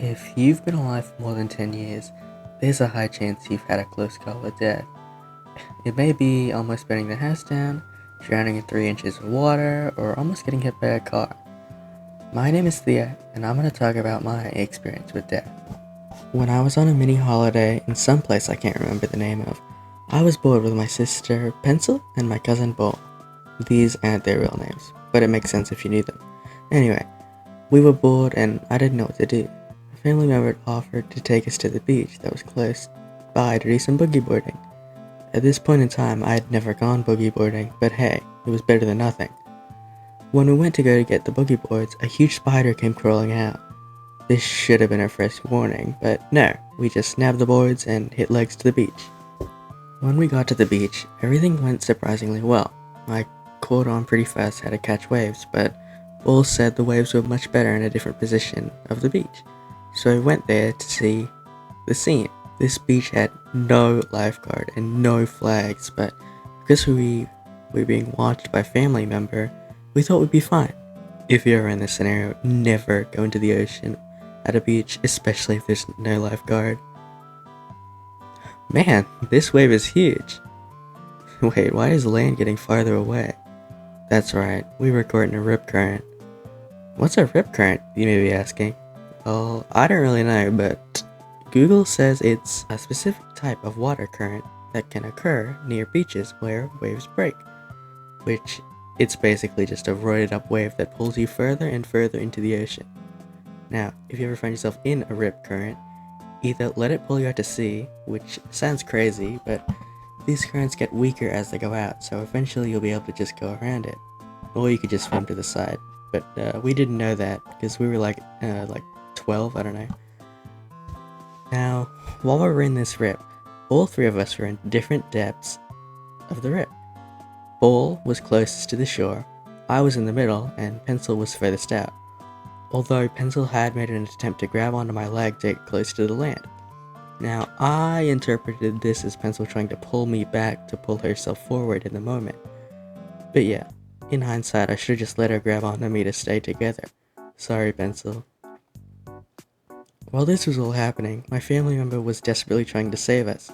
If you've been alive for more than 10 years, there's a high chance you've had a close call with death. It may be almost burning the house down, drowning in 3 inches of water, or almost getting hit by a car. My name is Thea, and I'm going to talk about my experience with death. When I was on a mini holiday in some place I can't remember the name of, I was bored with my sister Pencil and my cousin Ball. These aren't their real names, but it makes sense if you knew them. Anyway, we were bored and I didn't know what to do. A family member offered to take us to the beach that was close by to do some boogie boarding. At this point in time, I had never gone boogie boarding, but hey, it was better than nothing. When we went to go to get the boogie boards, a huge spider came crawling out. This should have been our first warning, but no, we just snapped the boards and hit legs to the beach. When we got to the beach, everything went surprisingly well. I caught on pretty fast how to catch waves, but Bull said the waves were much better in a different position of the beach, so I went there to see the scene. This beach had no lifeguard and no flags, but because we were being watched by a family member, we thought we'd be fine. If you're in this scenario, never go into the ocean at a beach, especially if there's no lifeguard. Man, this wave is huge. Wait, why is land getting farther away? That's right, we were caught in a rip current. What's a rip current, you may be asking? Well, I don't really know, but Google says it's a specific type of water current that can occur near beaches where waves break, which it's basically just a roided up wave that pulls you further and further into the ocean. Now, if you ever find yourself in a rip current, either let it pull you out to sea, which sounds crazy, but these currents get weaker as they go out, so eventually you'll be able to just go around it, or you could just swim to the side. But we didn't know that because we were like 12, I don't know. Now, while we were in this rip, all three of us were in different depths of the rip. Ball was closest to the shore, I was in the middle, and Pencil was furthest out. Although Pencil had made an attempt to grab onto my leg to get close to the land. Now, I interpreted this as Pencil trying to pull me back to pull herself forward in the moment. But yeah, in hindsight, I should have just let her grab onto me to stay together. Sorry, Pencil. While this was all happening, my family member was desperately trying to save us,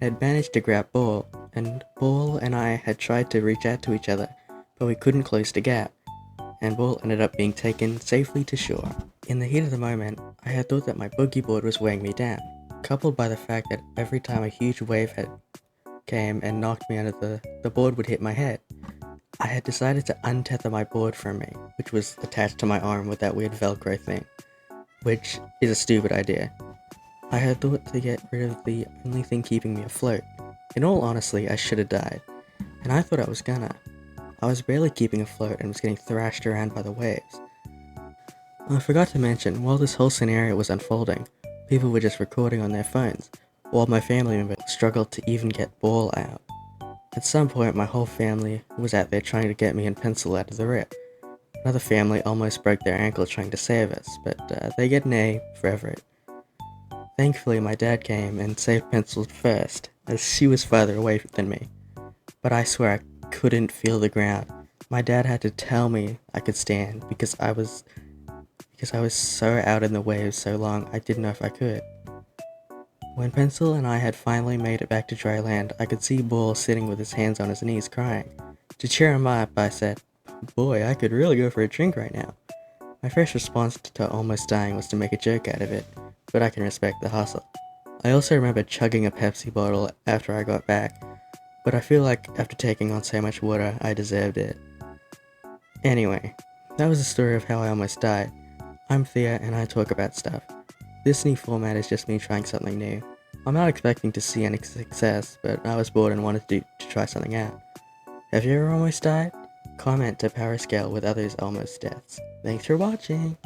and had managed to grab Ball, and Ball and I had tried to reach out to each other, but we couldn't close the gap, and Ball ended up being taken safely to shore. In the heat of the moment, I had thought that my boogie board was weighing me down, coupled by the fact that every time a huge wave came and knocked me under the board would hit my head. I had decided to untether my board from me, which was attached to my arm with that weird Velcro thing, which is a stupid idea. I had thought to get rid of the only thing keeping me afloat. In all honesty, I should have died, and I thought I was gonna. I was barely keeping afloat and was getting thrashed around by the waves. I forgot to mention, while this whole scenario was unfolding, people were just recording on their phones, while my family member struggled to even get Ball out. At some point, my whole family was out there trying to get me and Pencil out of the rip. Another family almost broke their ankle trying to save us, but they get an A for effort. Thankfully, my dad came and saved Pencil first, as she was farther away than me. But I swear I couldn't feel the ground. My dad had to tell me I could stand because I was so out in the waves so long I didn't know if I could. When Pencil and I had finally made it back to dry land, I could see Ball sitting with his hands on his knees crying. To cheer him up, I said, "Boy, I could really go for a drink right now." My first response to almost dying was to make a joke out of it, but I can respect the hustle. I also remember chugging a Pepsi bottle after I got back, but I feel like after taking on so much water, I deserved it. Anyway, that was the story of how I almost died. I'm Thea and I talk about stuff. This new format is just me trying something new. I'm not expecting to see any success, but I was bored and wanted to try something out. Have you ever almost died? Comment to power scale with others' almost deaths. Thanks for watching!